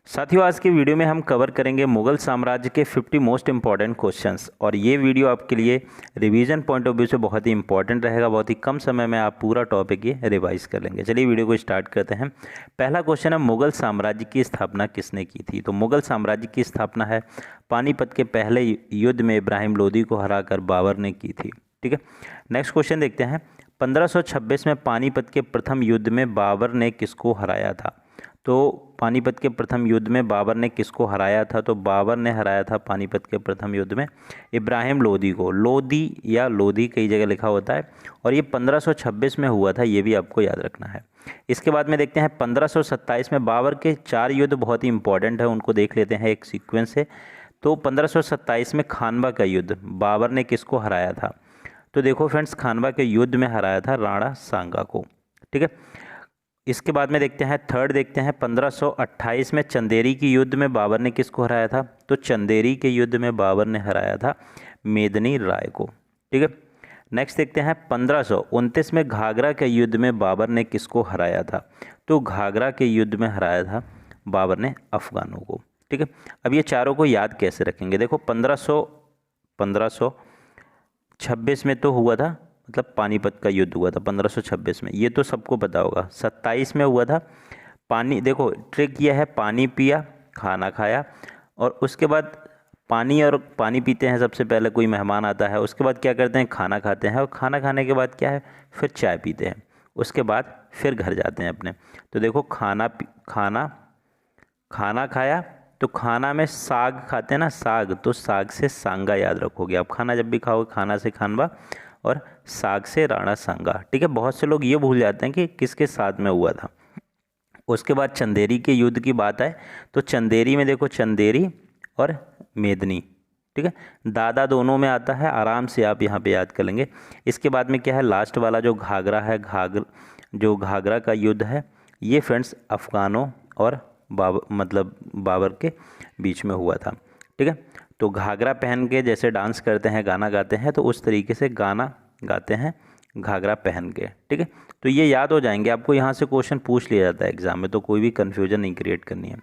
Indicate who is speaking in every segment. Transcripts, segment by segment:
Speaker 1: साथियों, आज के वीडियो में हम कवर करेंगे मुगल साम्राज्य के 50 मोस्ट इंपॉर्टेंट क्वेश्चंस। और ये वीडियो आपके लिए रिवीजन पॉइंट ऑफ व्यू से बहुत ही इंपॉर्टेंट रहेगा। बहुत ही कम समय में आप पूरा टॉपिक ये रिवाइज कर लेंगे। चलिए वीडियो को स्टार्ट करते हैं। पहला क्वेश्चन है, मुगल साम्राज्य की स्थापना किसने की थी? तो मुगल साम्राज्य की स्थापना है पानीपत के पहले युद्ध में इब्राहिम लोदी को हराकर बाबर ने की थी। ठीक है, नेक्स्ट क्वेश्चन देखते हैं। 1526 में पानीपत के प्रथम युद्ध में बाबर ने किसको हराया था? तो पानीपत के प्रथम युद्ध में बाबर ने किसको हराया था? तो बाबर ने हराया था पानीपत के प्रथम युद्ध में इब्राहिम लोदी को। लोदी या लोधी कई जगह लिखा होता है, और ये 1526 में हुआ था, ये भी आपको याद रखना है। इसके बाद में देखते हैं 1527 में बाबर के 4 युद्ध बहुत ही इंपॉर्टेंट है, उनको देख लेते हैं एक सीक्वेंस से। तो 1527 में खानवा का युद्ध, बाबर ने किसको हराया था? तो देखो फ्रेंड्स, खानवा के युद्ध में हराया था राणा सांगा को। ठीक है, इसके बाद में देखते हैं थर्ड, देखते हैं 1528 में चंदेरी की युद्ध में बाबर ने किसको हराया था? तो चंदेरी के युद्ध में बाबर ने हराया था मेदिनी राय को। ठीक है, नेक्स्ट देखते हैं 1529 में घाघरा के युद्ध में बाबर ने किसको हराया था? तो घाघरा के युद्ध में हराया था बाबर ने अफगानों को। ठीक है, अब ये चारों को याद कैसे रखेंगे? देखो 1526 में तो हुआ था, मतलब पानीपत का युद्ध हुआ था 1526 में, ये तो सबको पता होगा। 27 में हुआ था पानी, देखो ट्रिक यह है, पानी पिया, खाना खाया, और उसके बाद पानी पीते हैं सबसे पहले, कोई मेहमान आता है, उसके बाद क्या करते हैं? खाना खाते हैं, और खाना खाने के बाद क्या है? फिर चाय पीते हैं, उसके बाद फिर घर जाते हैं अपने। तो देखो खाना खाया, तो खाना में साग खाते हैं ना, साग, तो साग से सांगा याद रखोगे आप। खाना जब भी खाओगे, खाना से खानवा और साग से राणा सांगा। ठीक है, बहुत से लोग ये भूल जाते हैं कि किसके साथ में हुआ था। उसके बाद चंदेरी के युद्ध की बात है, तो चंदेरी में देखो चंदेरी और मेदनी। ठीक है, दादा दोनों में आता है, आराम से आप यहाँ पे याद कर लेंगे। इसके बाद में क्या है? लास्ट वाला जो घाघरा है, जो घाघरा का युद्ध है, ये फ्रेंड्स अफगानों और बाबर के बीच में हुआ था। ठीक है, तो घाघरा पहन के जैसे डांस करते हैं, गाना गाते हैं, तो उस तरीके से गाना गाते हैं घाघरा पहन के। ठीक है, तो ये याद हो जाएंगे आपको, यहाँ से क्वेश्चन पूछ लिया जाता है एग्जाम में, तो कोई भी कन्फ्यूजन नहीं क्रिएट करनी है।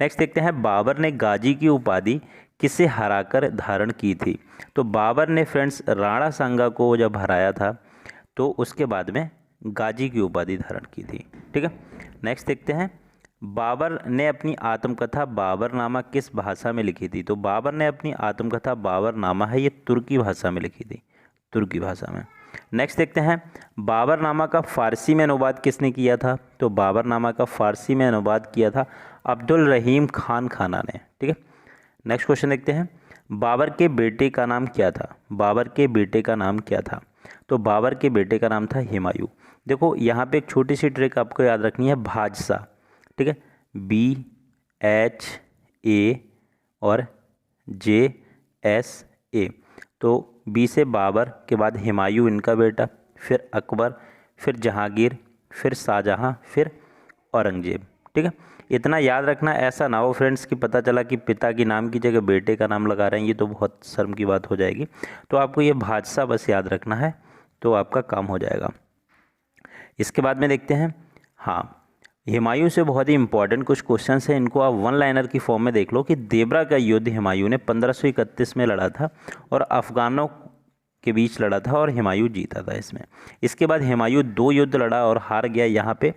Speaker 1: नेक्स्ट देखते हैं, बाबर ने गाजी की उपाधि किसे हराकर धारण की थी? तो बाबर ने फ्रेंड्स राणा सांगा को जब हराया था, तो उसके बाद में गाजी की उपाधि धारण की थी। ठीक है, नेक्स्ट देखते हैं, बाबर ने अपनी आत्मकथा बाबरनामा किस भाषा में लिखी थी? तो बाबर ने अपनी आत्मकथा बाबरनामा है, ये तुर्की भाषा में लिखी थी, तुर्की भाषा में। नेक्स्ट देखते हैं, बाबरनामा का फारसी में अनुवाद किसने किया था? तो बाबरनामा का फारसी में अनुवाद किया था अब्दुल रहीम खान खाना ने। ठीक है, नेक्स्ट क्वेश्चन देखते हैं, बाबर के बेटे का नाम क्या था? बाबर के बेटे का नाम क्या था? तो बाबर के बेटे का नाम था हुमायूं। देखो यहाँ पे एक छोटी सी ट्रिक आपको याद रखनी है, भाजसा। ठीक है, BHA और JSA। तो बी से बाबर के बाद हुमायूं इनका बेटा, फिर अकबर, फिर जहांगीर, फिर शाहजहां, फिर औरंगजेब। ठीक है, इतना याद रखना, ऐसा ना हो फ्रेंड्स कि पता चला कि पिता के नाम की जगह बेटे का नाम लगा रहे हैं, ये तो बहुत शर्म की बात हो जाएगी। तो आपको ये भाजसा बस याद रखना है, तो आपका काम हो जाएगा। इसके बाद में देखते हैं, हाँ, हुमायूं से बहुत ही इंपॉर्टेंट कुछ क्वेश्चंस हैं, इनको आप वन लाइनर की फॉर्म में देख लो कि देवरा का युद्ध हुमायूं ने 1531 में लड़ा था, और अफगानों के बीच लड़ा था, और हुमायूं जीता था इसमें। इसके बाद हुमायूं 2 युद्ध लड़ा और हार गया यहाँ पे।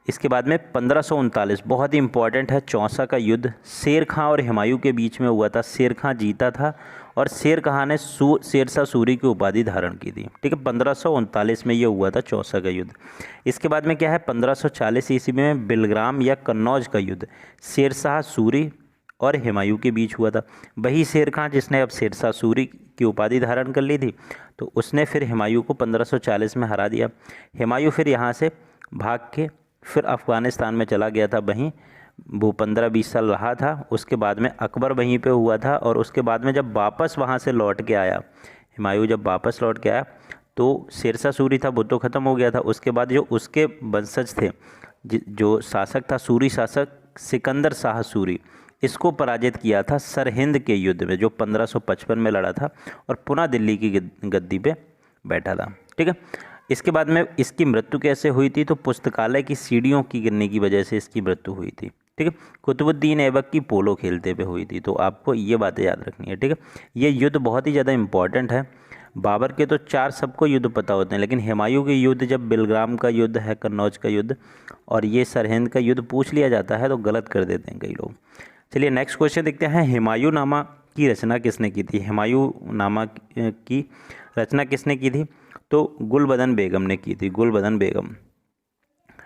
Speaker 1: इसके बाद में 1539 बहुत ही इंपॉर्टेंट है, चौसा का युद्ध शेर खां और हुमायूं के बीच में हुआ था। शेर खां जीता था, और शेर खां ने शेरशाह सूरी की उपाधि धारण की थी। ठीक है, 1539 में ये हुआ था चौसा का युद्ध। इसके बाद में क्या है? 1540 ईस्वी में बिलग्राम या कन्नौज का युद्ध शेरशाह सूरी और हुमायूं के बीच हुआ था। वही शेर खां जिसने अब शेरशाह सूरी की उपाधि धारण कर ली थी, तो उसने फिर हुमायूं को 1540 में हरा दिया। हुमायूं फिर यहाँ से भाग के फिर अफ़गानिस्तान में चला गया था, वहीं वो 15-20 साल रहा था। उसके बाद में अकबर वहीं पे हुआ था, और उसके बाद में जब वापस वहाँ से लौट के आया हुमायूं, जब वापस लौट के आया, तो शेरशाह सूरी था वो तो ख़त्म हो गया था। उसके बाद जो उसके वंशज थे, जो शासक था, सूरी शासक सिकंदर शाह सूरी, इसको पराजित किया था सरहिंद के युद्ध में, जो 1555 में लड़ा था, और पुनः दिल्ली की गद्दी पे बैठा था। ठीक है, इसके बाद में इसकी मृत्यु कैसे हुई थी? तो पुस्तकालय की सीढ़ियों की गिरने की वजह से इसकी मृत्यु हुई थी। ठीक है। कुतुबुद्दीन ऐबक की पोलो खेलते पे हुई थी, तो आपको ये बातें याद रखनी है, ठीक है। ये युद्ध बहुत ही ज़्यादा इंपॉर्टेंट है। बाबर के तो 4 सबको युद्ध पता होते हैं, लेकिन हुमायूं के युद्ध, जब बिलग्राम का युद्ध है, कन्नौज का युद्ध और ये सरहिंद का युद्ध पूछ लिया जाता है तो गलत कर देते हैं कई लोग। चलिए नेक्स्ट क्वेश्चन देखते हैं, हुमायूं नामा की रचना किसने की थी? हुमायूं नामा की रचना किसने की थी? तो गुलबदन बेगम ने की थी, गुलबदन बेगम।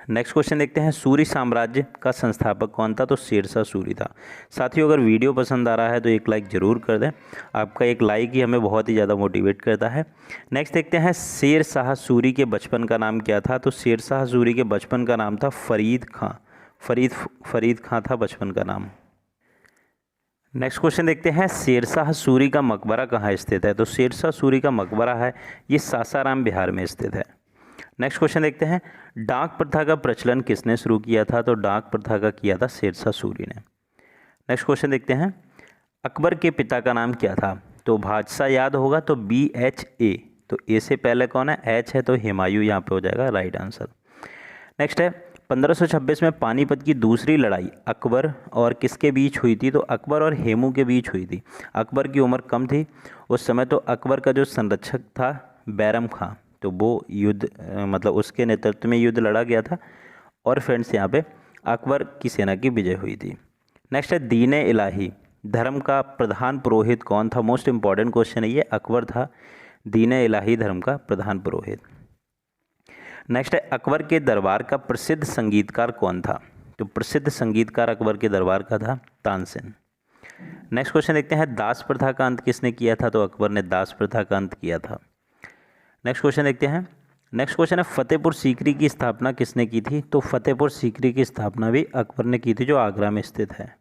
Speaker 1: नेक्स्ट क्वेश्चन देखते हैं, सूरी साम्राज्य का संस्थापक कौन था? तो शेरशाह सूरी था। साथियों, अगर वीडियो पसंद आ रहा है तो एक लाइक ज़रूर कर दें, आपका एक लाइक ही हमें बहुत ही ज़्यादा मोटिवेट करता है। नेक्स्ट देखते हैं, शेरशाह सूरी के बचपन का नाम क्या था? तो शेरशाह सूरी के बचपन का नाम था फरीद खां। फरीद खां था बचपन का नाम। नेक्स्ट क्वेश्चन देखते हैं, शेरशाह सूरी का मकबरा कहाँ स्थित है? तो शेरशाह सूरी का मकबरा है ये सासाराम बिहार में स्थित है। नेक्स्ट क्वेश्चन देखते हैं, डाक प्रथा का प्रचलन किसने शुरू किया था? तो डाक प्रथा का किया था शेरशाह सूरी ने। नेक्स्ट क्वेश्चन देखते हैं, अकबर के पिता का नाम क्या था? तो बादशाह याद होगा तो BHA, तो ए से पहले कौन है? H है, तो हुमायूं यहाँ पे हो जाएगा राइट आंसर। नेक्स्ट है, 1526 में पानीपत की दूसरी लड़ाई अकबर और किसके बीच हुई थी? तो अकबर और हेमू के बीच हुई थी। अकबर की उम्र कम थी उस समय, तो अकबर का जो संरक्षक था बैरम खां, तो वो युद्ध मतलब उसके नेतृत्व में युद्ध लड़ा गया था और फ्रेंड्स यहाँ पे अकबर की सेना की विजय हुई थी। नेक्स्ट है, दीन-ए इलाही धर्म का प्रधान पुरोहित कौन था? मोस्ट इंपॉर्टेंट क्वेश्चन है ये, अकबर था दीन-ए इलाही धर्म का प्रधान पुरोहित। नेक्स्ट है, अकबर के दरबार का प्रसिद्ध संगीतकार कौन था? तो प्रसिद्ध संगीतकार अकबर के दरबार का था तानसेन। नेक्स्ट क्वेश्चन देखते हैं, दास प्रथा का अंत किसने किया था? तो अकबर ने दास प्रथा का अंत किया था। नेक्स्ट क्वेश्चन देखते हैं, नेक्स्ट क्वेश्चन है, फतेहपुर सीकरी की स्थापना किसने की थी? तो फतेहपुर सीकरी की स्थापना भी अकबर ने की थी, जो आगरा में स्थित है।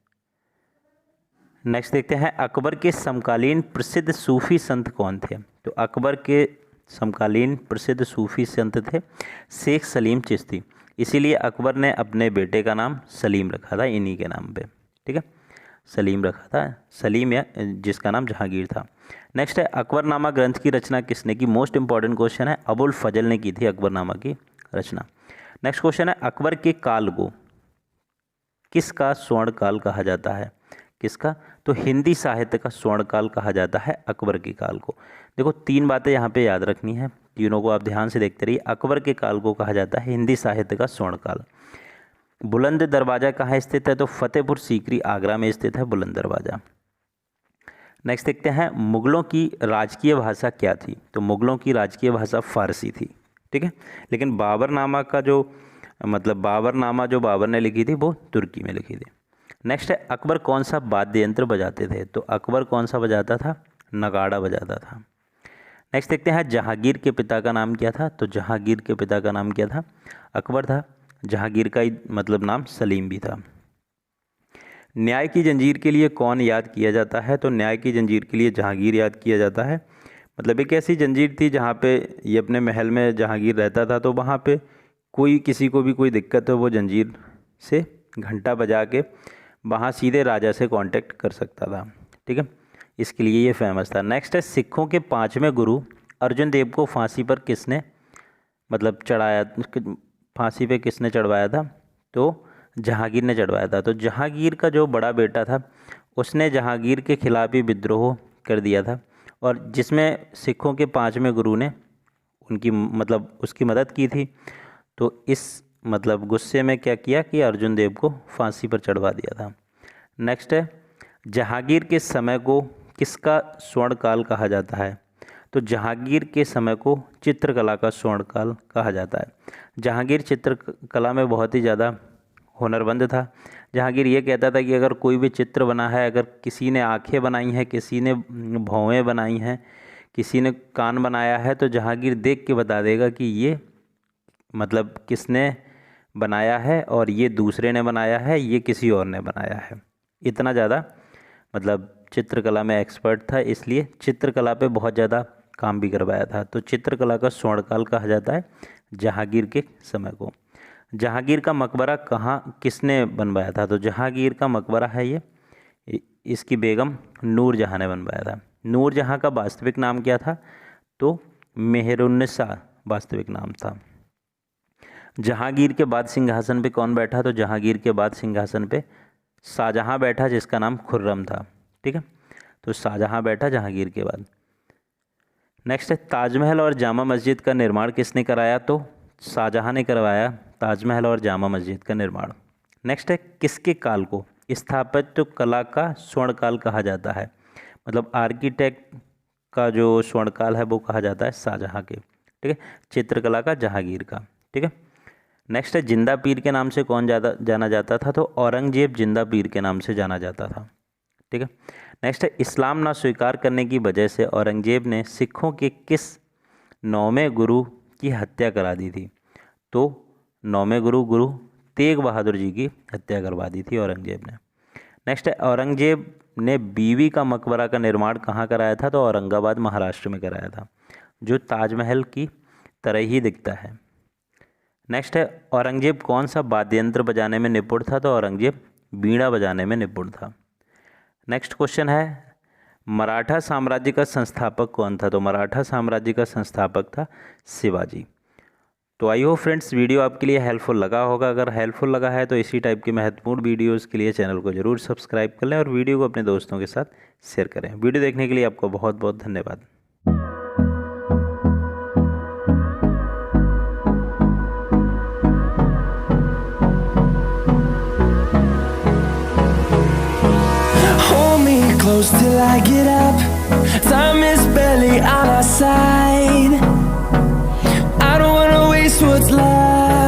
Speaker 1: नेक्स्ट देखते हैं, अकबर के समकालीन प्रसिद्ध सूफी संत कौन थे? तो अकबर के समकालीन प्रसिद्ध सूफी संत थे शेख सलीम चिश्ती, इसीलिए अकबर ने अपने बेटे का नाम सलीम रखा था इन्हीं के नाम पे, ठीक है, सलीम रखा था, सलीम या जिसका नाम जहांगीर था। नेक्स्ट है, अकबरनामा ग्रंथ की रचना किसने की? मोस्ट इंपॉर्टेंट क्वेश्चन है, अबुल फजल ने की थी अकबरनामा की रचना। नेक्स्ट क्वेश्चन है, अकबर के काल को किसका स्वर्ण काल कहा जाता है? किसका? तो हिंदी साहित्य का स्वर्ण काल कहा जाता है अकबर के काल को। देखो 3 बातें यहाँ पे याद रखनी है, तीनों को आप ध्यान से देखते रहिए। अकबर के काल को कहा जाता है हिंदी साहित्य का स्वर्ण काल। बुलंद दरवाज़ा कहाँ स्थित है? तो फतेहपुर सीकरी आगरा में स्थित है बुलंद दरवाज़ा। नेक्स्ट देखते हैं, मुगलों की राजकीय भाषा क्या थी? तो मुगलों की राजकीय भाषा फारसी थी, ठीक है, लेकिन बाबरनामा का जो बाबरनामा जो बाबर ने लिखी थी वो तुर्की में लिखी थी। नेक्स्ट है, अकबर कौन सा वाद्य यंत्र बजाते थे? तो अकबर कौन सा बजाता था? नगाड़ा बजाता था। नेक्स्ट देखते हैं, जहांगीर के पिता का नाम क्या था? तो जहांगीर के पिता का नाम क्या था? अकबर था। जहांगीर का नाम सलीम भी था। न्याय की जंजीर के लिए कौन याद किया जाता है? तो न्याय की जंजीर के लिए जहांगीर याद किया जाता है। एक ऐसी जंजीर थी जहाँ पे ये अपने महल में जहांगीर रहता था, तो वहाँ पे कोई किसी को भी कोई दिक्कत हो वो जंजीर से घंटा बजा के वहाँ सीधे राजा से कांटेक्ट कर सकता था, ठीक है, इसके लिए ये फेमस था। नेक्स्ट है, सिखों के 5वें गुरु अर्जुन देव को फांसी पर किसने चढ़ाया, फांसी पे किसने चढ़वाया था? तो जहांगीर ने चढ़वाया था। तो जहांगीर का जो बड़ा बेटा था उसने जहांगीर के खिलाफ ही विद्रोह कर दिया था, और जिसमें सिखों के 5वें गुरु ने उनकी उसकी मदद की थी। तो इस गुस्से में क्या किया कि अर्जुन देव को फांसी पर चढ़वा दिया था। नेक्स्ट है, जहांगीर के समय को किसका स्वर्ण काल कहा जाता है? तो जहांगीर के समय को चित्रकला का स्वर्ण काल कहा जाता है। जहांगीर चित्रकला में बहुत ही ज़्यादा हुनरमंद था। जहांगीर ये कहता था कि अगर कोई भी चित्र बना है, अगर किसी ने आंखें बनाई हैं, किसी ने भौवें बनाई हैं, किसी ने कान बनाया है, तो जहांगीर देख के बता देगा कि ये किसने बनाया है और ये दूसरे ने बनाया है, ये किसी और ने बनाया है। इतना ज़्यादा चित्रकला में एक्सपर्ट था, इसलिए चित्रकला पे बहुत ज़्यादा काम भी करवाया था। तो चित्रकला का स्वर्णकाल कहा जाता है जहांगीर के समय को। जहांगीर का मकबरा कहाँ किसने बनवाया था? तो जहांगीर का मकबरा है ये इसकी बेगम नूरजहाँ ने बनवाया था। नूरजहाँ का वास्तविक नाम क्या था? तो मेहरुन्निसा वास्तविक नाम था। जहांगीर के बाद सिंहासन पे कौन बैठा? तो जहांगीर के बाद सिंहासन पे शाहजहां बैठा, जिसका नाम खुर्रम था। ठीक है, तो शाहजहां बैठा जहांगीर के बाद। नेक्स्ट है ताजमहल और जामा मस्जिद का निर्माण किसने कराया? तो शाहजहां ने करवाया ताजमहल और जामा मस्जिद का निर्माण। नेक्स्ट है किसके काल को स्थापत्य कला का स्वर्णकाल कहा जाता है? मतलब आर्किटेक्ट का जो स्वर्णकाल है वो कहा जाता है शाहजहां के। ठीक है, चित्रकला का जहांगीर का। ठीक है, नेक्स्ट है जिंदा पीर के नाम से कौन जाना जाता था? तो औरंगजेब जिंदा पीर के नाम से जाना जाता था। ठीक है, नेक्स्ट है इस्लाम ना स्वीकार करने की वजह से औरंगजेब ने सिखों के किस 9वें गुरु की हत्या करा दी थी? तो 9वें गुरु तेग बहादुर जी की हत्या करवा दी थी औरंगजेब ने। नेक्स्ट है औरंगजेब ने बीवी का मकबरा का निर्माण कहाँ कराया था? तो औरंगाबाद महाराष्ट्र में कराया था, जो ताजमहल की तरह ही दिखता है। नेक्स्ट है औरंगजेब कौन सा वाद्य यंत्र बजाने में निपुण था? तो औरंगजेब बीड़ा बजाने में निपुण था। नेक्स्ट क्वेश्चन है मराठा साम्राज्य का संस्थापक कौन था? तो मराठा साम्राज्य का संस्थापक था शिवाजी। तो आई होप फ्रेंड्स वीडियो आपके लिए हेल्पफुल लगा होगा। अगर हेल्पफुल लगा है तो इसी टाइप की महत्वपूर्ण वीडियोस के लिए चैनल को जरूर सब्सक्राइब कर लें और वीडियो को अपने दोस्तों के साथ शेयर करें। वीडियो देखने के लिए आपको बहुत बहुत धन्यवाद।
Speaker 2: Close till I get up. Time is barely on our side. I don't wanna waste what's left.